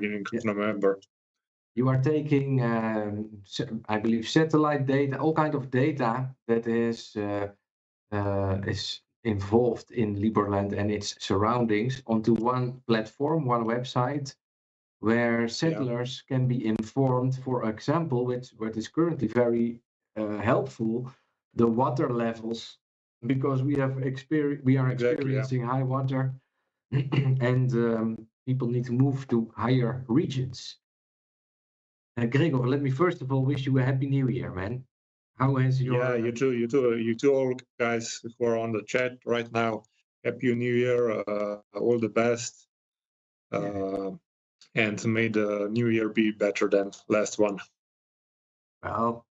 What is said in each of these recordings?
beginning Yeah. of November. You are taking, I believe, satellite data, all kind of data that is involved in Liberland and its surroundings onto one platform, one website, where settlers can be informed, for example, what is currently very helpful, the water levels, because we are Exactly, yeah. experiencing high water, and people need to move to higher regions. Gregor, let me first of all wish you a happy new year, man. How has your Yeah, you too, all guys who are on the chat right now. Happy New Year, all the best, and may the new year be better than last one. Well,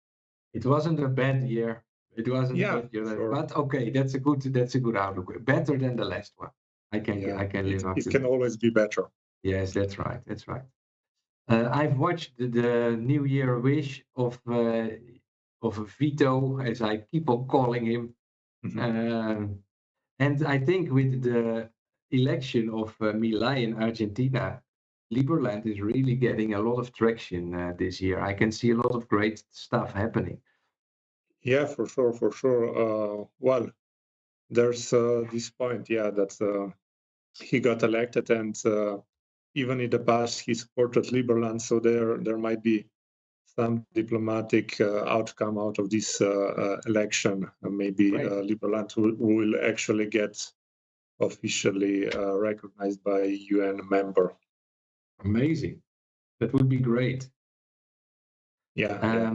it wasn't a bad year. It wasn't a bad year, sure. but okay, that's a good outlook. Better than the last one. I can live up to. It can always be better. Yes, that's right. That's right. I've watched the New Year wish of Vito, as I keep on calling him, and I think with the election of Milei in Argentina, Liberland is really getting a lot of traction this year. I can see a lot of great stuff happening. Yeah, for sure. Well, there's this point, that he got elected, and even in the past he supported Liberland, so there might be some diplomatic outcome out of this election. Maybe Liberland will actually get officially recognized by UN member. Amazing. That would be great. Yeah.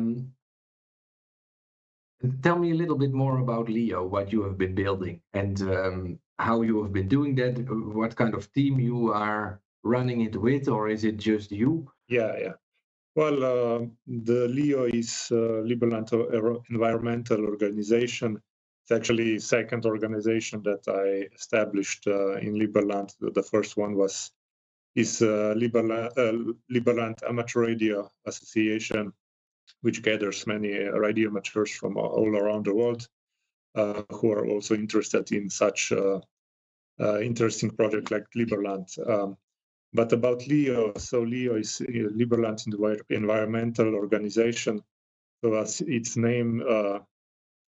Tell me a little bit more about Leo, what you have been building, and how you have been doing that. What kind of team you are running it with, or is it just you? Yeah. Well, the Leo is Liberland Environmental Organization. It's actually second organization that I established in Liberland. The first one is Liberland Amateur Radio Association, which gathers many radio amateurs from all around the world who are also interested in such interesting project like Liberland. But about Leo, so Leo is Liberland Environmental Organization. So as its name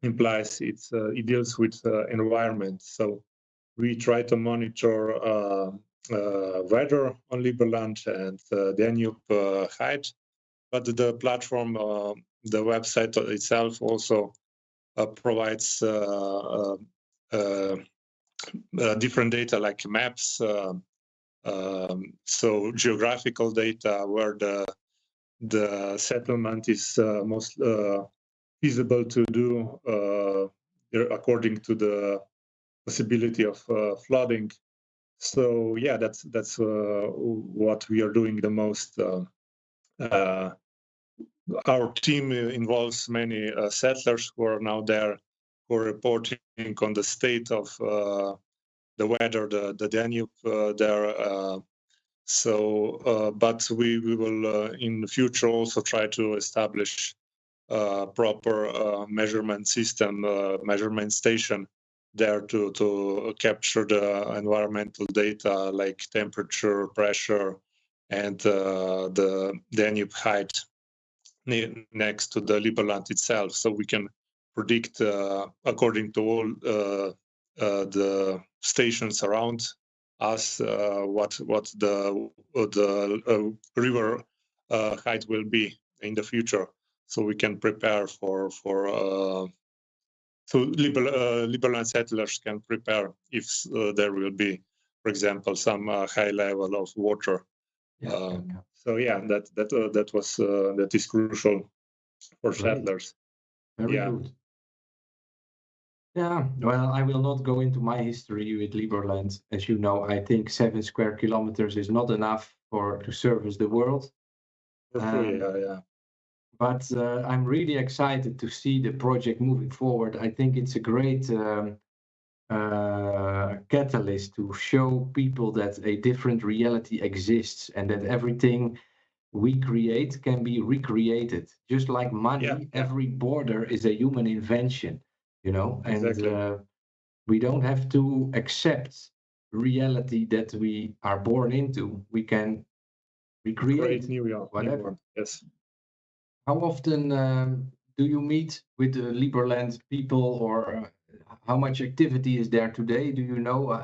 implies, it deals with environment. So we try to monitor weather on Liberland and Danube height. But the platform, the website itself also provides different data like maps, so geographical data where the settlement is most feasible to do according to the possibility of flooding. So yeah, that's what we are doing the most. Our team involves many settlers who are now there, who are reporting on the state of the weather, the Danube there. But we will in the future also try to establish a proper measurement system, measurement station there to capture the environmental data like temperature, pressure, and the Danube height next to the Liberland itself, so we can predict according to all the stations around us what the river height will be in the future, so we can prepare for so Liberland settlers can prepare if there will be, for example, some high level of water. So yeah, that is crucial for settlers. Very good. Yeah, well, I will not go into my history with Liberland. As you know, I think 7 square kilometers is not enough to service the world. Yeah. But I'm really excited to see the project moving forward. I think it's a great catalyst to show people that a different reality exists and that everything we create can be recreated. Just like money, every border is a human invention, and we don't have to accept reality that we are born into. We can recreate new whatever. one. Yes. How often do you meet with the Liberland people, or how much activity is there today? Do you know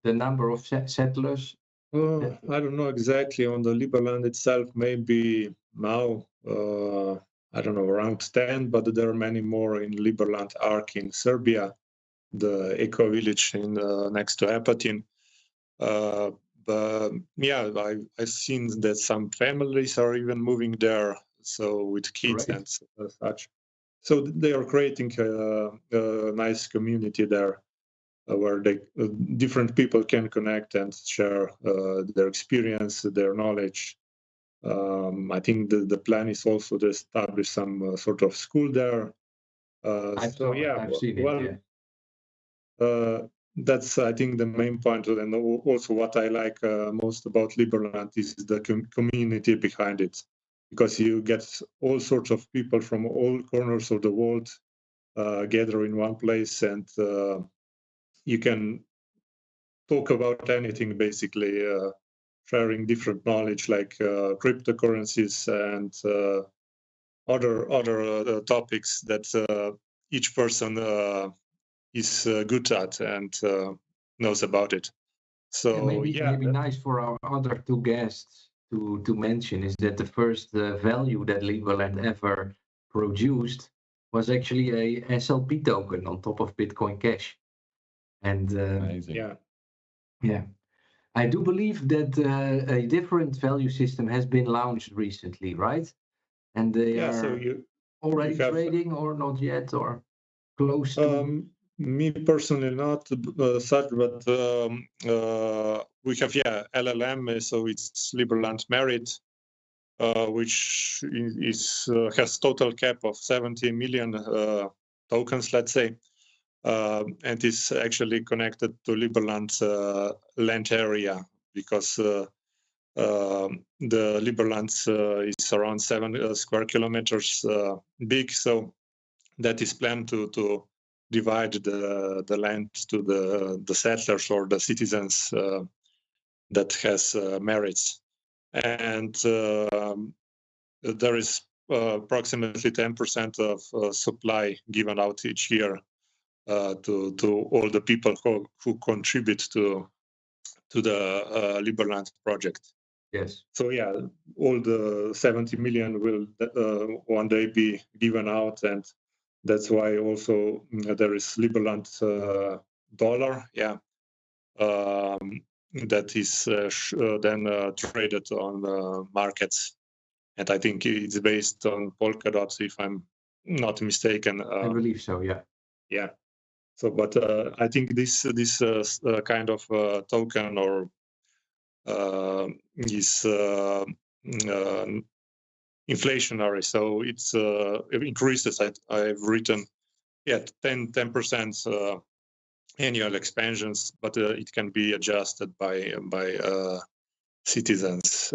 the number of settlers? I don't know exactly on the Liberland itself. Maybe now, I don't know, around 10, but there are many more in Liberland Ark in Serbia, the eco village in next to Apatin. But yeah, I've seen that some families are even moving there, so with kids Great. and such. So they are creating a nice community there, where different people can connect and share their experience, their knowledge. I think the plan is also to establish some sort of school there. I've seen it. Well, Yeah. that's, I think, the main point, and also what I like most about Liberland is the community behind it, because you get all sorts of people from all corners of the world gather in one place, and you can talk about anything basically, sharing different knowledge like cryptocurrencies and other topics that each person is good at and knows about it. So maybe nice for our other two guests to mention is that the first value that Liberland ever produced was actually a SLP token on top of Bitcoin Cash. And yeah, yeah, I do believe that a different value system has been launched recently, right? And they so are you already have trading or not yet or close to. me personally not such, but we have LLM, so it's Liberland Merit, which has total cap of 70 million tokens, let's say, and is actually connected to Liberland's land area, because the Liberland is around 7 square kilometers big, so that is planned to divide the land to the settlers or the citizens that has merits. And there is approximately 10% of supply given out each year to all the people who contribute to the Liberland project. Yes. So yeah, all the 70 million will one day be given out, and that's why also there is Liberland dollar, that is then traded on markets, and I think it's based on Polkadot, if I'm not mistaken. I believe so. Yeah. Yeah. So, but I think this kind of token or is inflationary, so it increases. I've written 10% annual expansions, but it can be adjusted by citizens.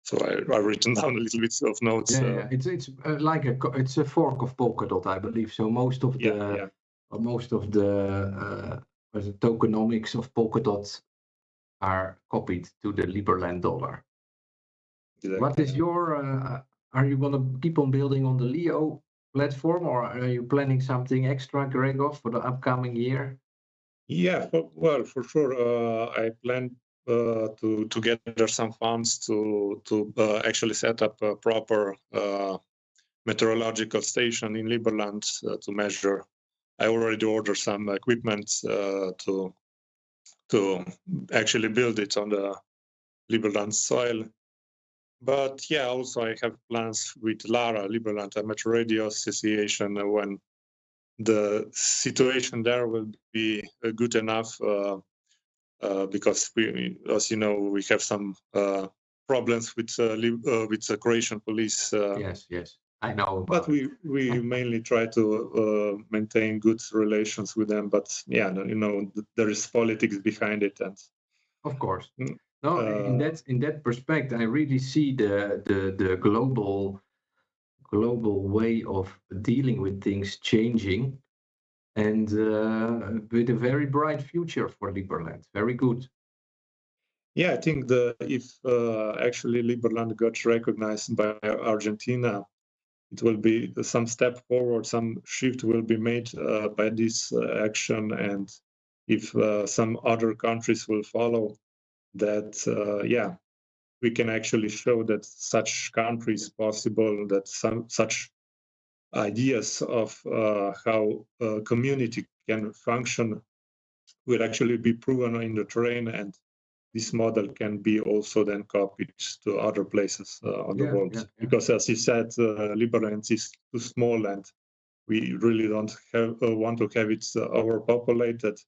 So I've written down a little bit of notes. Yeah. It's like it's a fork of Polkadot, I believe. So most of the tokenomics of Polkadot are copied to the Liberland dollar. Exactly. What is your? Are you going to keep on building on the Leo platform, or are you planning something extra, Gregor, for the upcoming year? Yeah, well, for sure. I plan to gather some funds to actually set up a proper meteorological station in Liberland to measure. I already ordered some equipment to actually build it on the Liberland soil. But yeah, also I have plans with LARA, Liberland Amateur Radio Association, when the situation there will be good enough, because we, as you know, we have some problems with the Croatian police. Yes, I know. But we mainly try to maintain good relations with them. But yeah, there is politics behind it, and of course, no. In that perspective, I really see the global way of dealing with things changing, and with a very bright future for Liberland. Very good. Yeah, I think if actually Liberland got recognized by Argentina, it will be some step forward, some shift will be made by this action, and if some other countries will follow, that yeah, we can actually show that such countries possible, that some such ideas of how a community can function will actually be proven in the terrain, and this model can be also then copied to other places on the world. Because as you said, Liberland is too small, and we really don't want to have it overpopulated.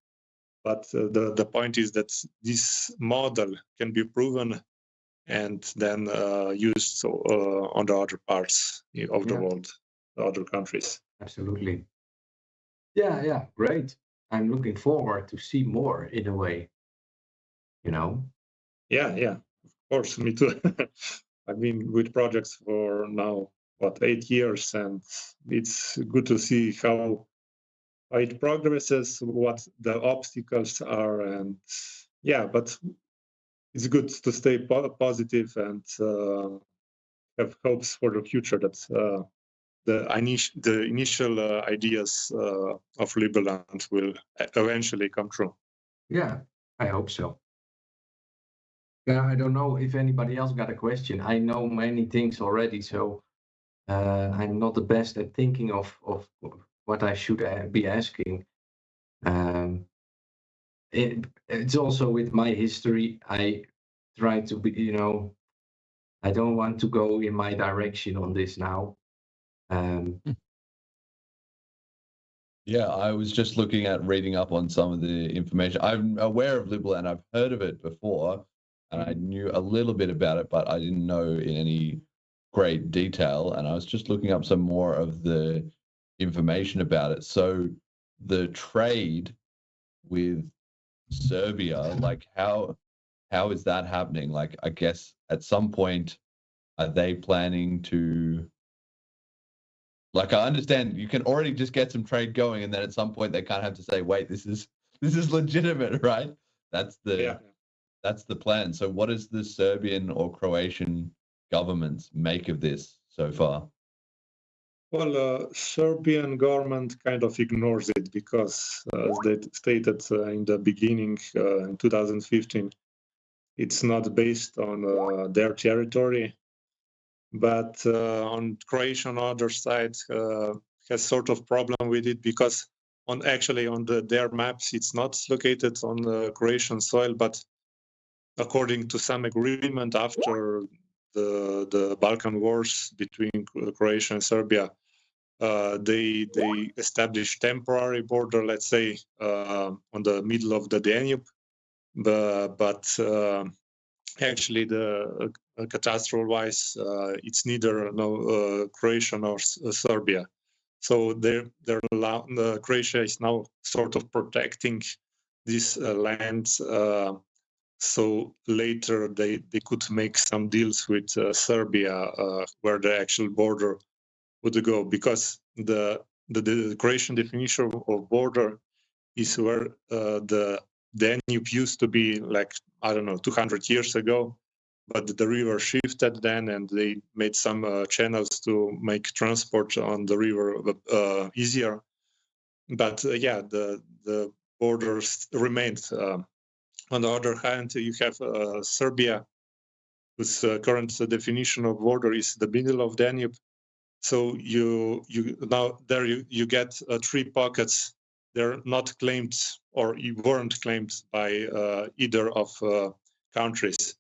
But the point is that this model can be proven and then used on the other parts of the world, the other countries. Absolutely. Yeah, great. I'm looking forward to see more in a way, you know? Yeah, of course, me too. I've been with projects for now, 8 years, and it's good to see how it progresses, what the obstacles are, and yeah, but it's good to stay positive and have hopes for the future that the initial ideas of Liberland will eventually come true. Yeah, I hope so. Yeah, I don't know if anybody else got a question. I know many things already, so I'm not the best at thinking of what I should be asking. It's also with my history. I try to be, I don't want to go in my direction on this now. Yeah, I was just looking at reading up on some of the information. I'm aware of Liberland. I've heard of it before, and I knew a little bit about it, but I didn't know in any great detail. And I was just looking up some more of the information about it. So the trade with Serbia, like how is that happening? Like, I guess at some point, are they planning to? Like, I understand you can already just get some trade going, and then at some point they kind of have to say, "Wait, this is legitimate, right?" That's the plan. So, what does the Serbian or Croatian governments make of this so far? Well, Serbian government kind of ignores it because, as they stated in the beginning, in 2015, it's not based on their territory. But on Croatian other side has sort of problem with it because on their maps it's not located on the Croatian soil, but according to some agreement after the Balkan Wars between Croatia and Serbia, they established temporary border, let's say, on the middle of the Danube, but actually the catastrophe wise it's neither Croatia nor Serbia, so Croatia is now sort of protecting this land, so later they could make some deals with Serbia where the actual border would go, because the Croatian definition of border is where the Danube used to be, like, I don't know, 200 years ago, but the river shifted then, and they made some channels to make transport on the river easier. But yeah, the borders remained. On the other hand, you have Serbia, whose current definition of border is the middle of Danube. So you now there you get 3 pockets. They're not claimed, or weren't claimed by either of countries.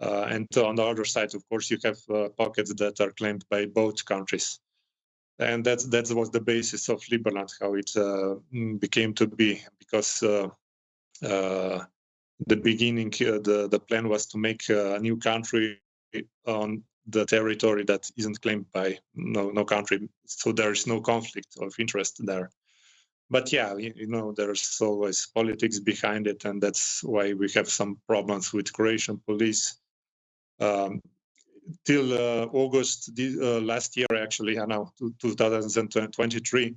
And on the other side, of course, you have pockets that are claimed by both countries. And that was the basis of Liberland, how it became to be, because the beginning, the plan was to make a new country on the territory that isn't claimed by no country, so there is no conflict of interest there. But yeah, there's always politics behind it, and that's why we have some problems with Croatian police. Till August last year, actually, now 2023,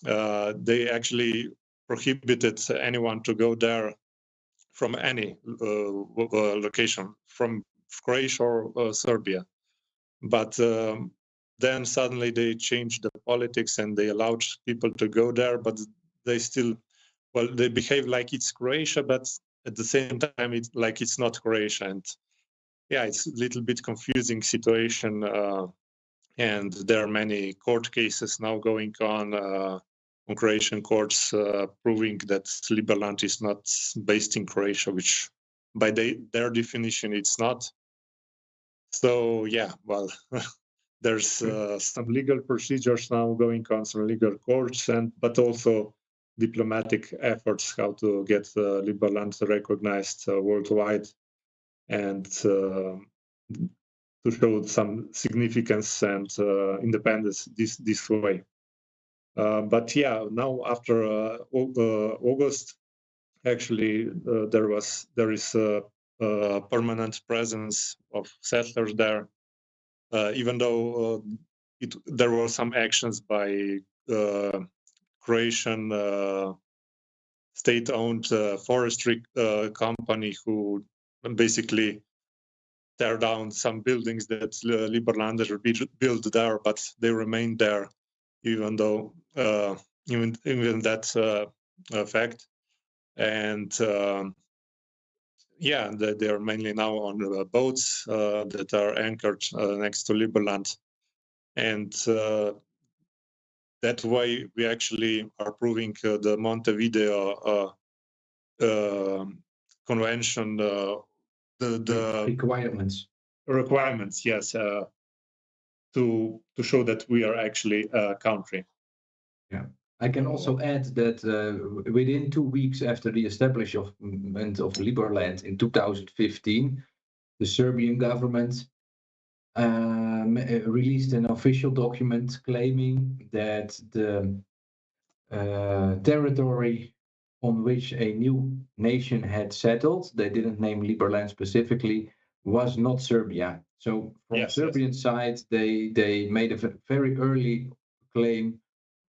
they actually prohibited anyone to go there from any location, from Croatia or Serbia. But then suddenly they changed the politics and they allowed people to go there, but they still, well, they behave like it's Croatia, but at the same time, it's like it's not Croatia. And yeah, it's a little bit confusing situation. And there are many court cases now going on Croatian courts proving that Liberland is not based in Croatia, which by their definition, it's not. So yeah, well, there's some legal procedures now going on, some legal courts, but also diplomatic efforts how to get Liberland recognized worldwide and to show some significance and independence this way. But yeah, now after August, actually there is a permanent presence of settlers there. Even though there were some actions by Croatian state-owned forestry company who basically tear down some buildings that Liberlanders built there, but they remain there, even though even that fact. And yeah, they are mainly now on boats that are anchored next to Liberland. And that way we actually are proving the Montevideo Convention, the requirements, yes, to show that we are actually a country. Yeah. I can also add that within 2 weeks after the establishment of Liberland in 2015, the Serbian government released an official document claiming that the territory on which a new nation had settled, they didn't name Liberland specifically, was not Serbia. So from Serbian side, they made a very early claim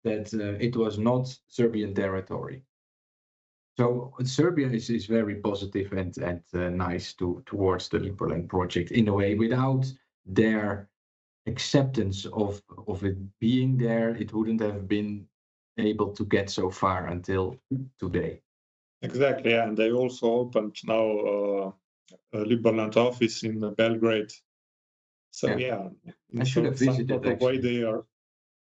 that it was not Serbian territory. So Serbia is very positive and nice towards the Liberland project in a way. Without their acceptance of it being there, it wouldn't have been able to get so far until today. Exactly, and they also opened now a Liberland office in Belgrade. So yeah, I should have visited. The way they are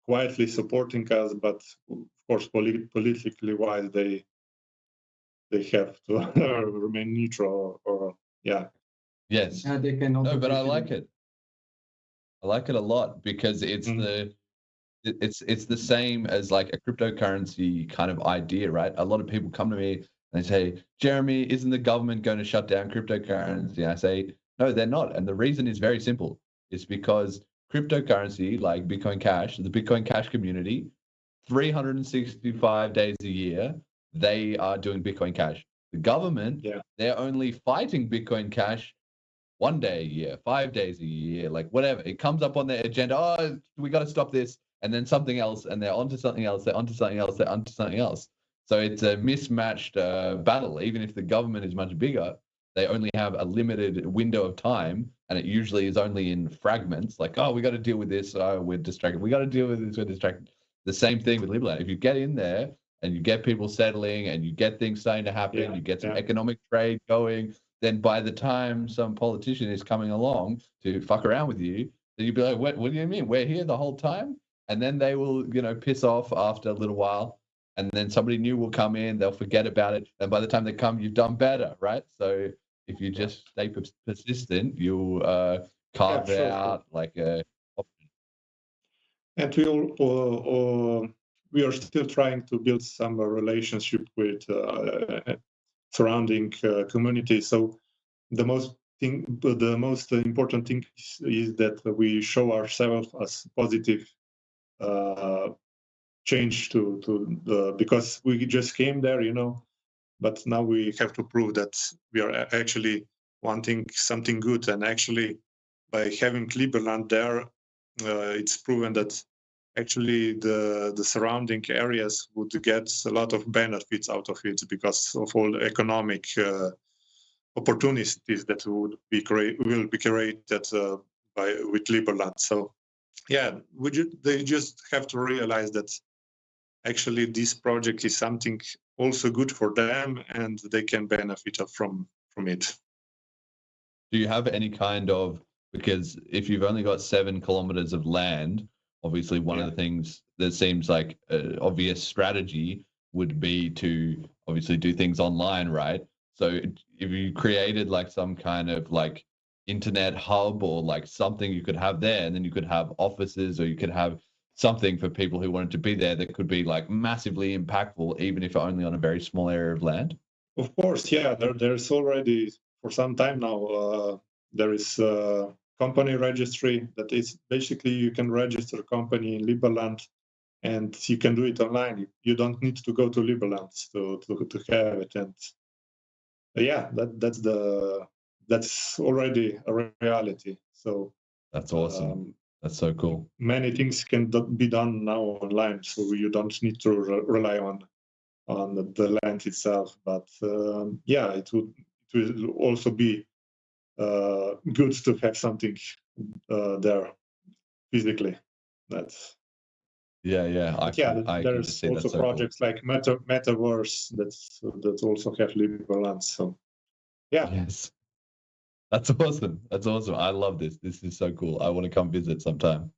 quietly supporting us, but of course, politically wise, they have to remain neutral. Or yeah. Yes. They cannot. No, but I like it. I like it a lot because it's it's the same as like a cryptocurrency kind of idea, right? A lot of people come to me and they say, Jeremy, isn't the government going to shut down cryptocurrency? I say, no, they're not. And the reason is very simple. It's because cryptocurrency, like Bitcoin Cash, the Bitcoin Cash community, 365 days a year, they are doing Bitcoin Cash. The government, they're only fighting Bitcoin Cash 1 day a year, 5 days a year, like whatever. It comes up on their agenda. Oh, we got to stop this. And then something else, and they're onto something else, they're onto something else, they're onto something else. So it's a mismatched battle. Even if the government is much bigger, they only have a limited window of time, and it usually is only in fragments. Like, oh, we got to deal with this. Oh, we're distracted. We got to deal with this. We're distracted. The same thing with Liberland. If you get in there and you get people settling and you get things starting to happen, you get some economic trade going, then by the time some politician is coming along to fuck around with you, then you'd be like, what do you mean? We're here the whole time? And then they will, piss off after a little while. And then somebody new will come in, they'll forget about it. And by the time they come, you've done better, right? So if you just stay persistent, you'll carve out like a option. And we are still trying to build some relationship with surrounding community. So the most important thing is that we show ourselves as positive change because we just came there, but now we have to prove that we are actually wanting something good. And actually, by having Liberland there, it's proven that actually the surrounding areas would get a lot of benefits out of it because of all the economic opportunities that will be created with Liberland. So yeah, they just have to realize that actually this project is something also good for them, and they can benefit from it. Do you have any kind of, because if you've only got 7 kilometers of land, obviously one of the things that seems like an obvious strategy would be to obviously do things online, right? So if you created like some kind of like internet hub or like something you could have there, and then you could have offices, or you could have something for people who wanted to be there that could be like massively impactful, even if only on a very small area of land. Of course, yeah, there's already for some time now, there is a company registry that is basically you can register a company in Liberland, and you can do it online. You don't need to go to Liberland to have it. And yeah, that's already a reality. So that's awesome. That's so cool. Many things can be done now online, so you don't need to rely on the land itself. But yeah, it will also be good to have something there physically. That's there's also projects like Metaverse that also have Liberland. So yeah. Yes. That's awesome. That's awesome. I love this. This is so cool. I want to come visit sometime.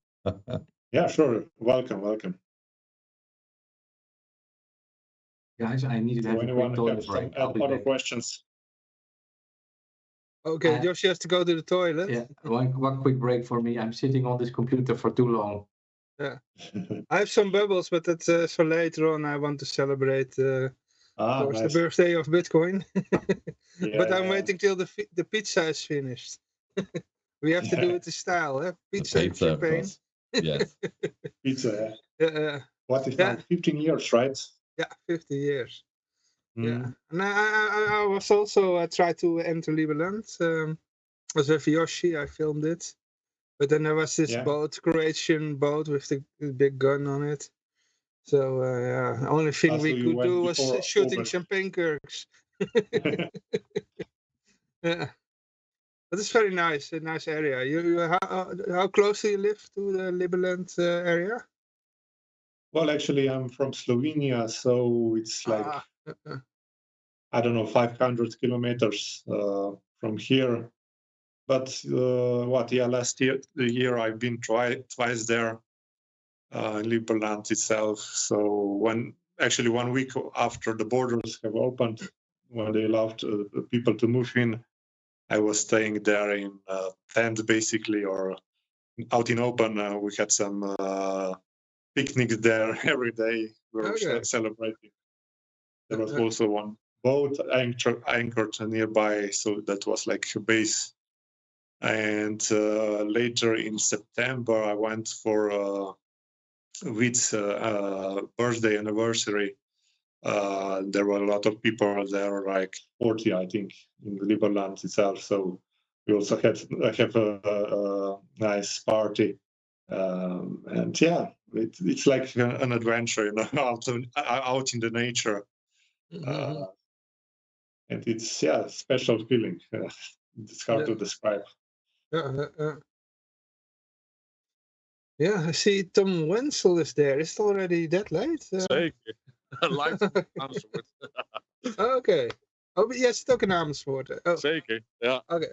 Yeah, sure. Welcome. Guys, I need to have a quick toilet break. Other questions? Okay, Josh has to go to the toilet. Yeah, one quick break for me. I'm sitting on this computer for too long. Yeah, I have some bubbles, but that's for later on. I want to celebrate the birthday of Bitcoin. But I'm waiting till the pizza is finished. We have to do it in style, eh? Pizza and champagne. Yes. Pizza. Yeah. What is that? 15 years, right? Yeah, 50 years. Yeah, and I was also tried to enter Liberland. Was with Yoshi. I filmed it, but then there was this Croatian boat with the big gun on it. So the only thing we could do was shooting champagne corks. Yeah, but it's very nice, a nice area. How close do you live to the Liberland area? Well, actually, I'm from Slovenia, so it's like I don't know, 500 kilometers from here. But last year I've been twice there in Liberland itself. So 1 week after the borders have opened, when they allowed people to move in, I was staying there in a tent basically, or out in open. We had some picnics there every day. We were celebrating. There was also one boat anchored nearby, so that was like a base. And later in September, I went for Witt's birthday anniversary. There were a lot of people there, like 40, I think, in the Liberland itself. So we also have a nice party. And yeah, it's like an adventure, out in the nature. And it's a special feeling. It's hard to describe. Yeah, I see Tom Wenzel is there. Is it already that late? Zeker. Live from Amersfoort. Oké. Oh, jij zit ook in Amersfoort. Zeker, ja. Oké.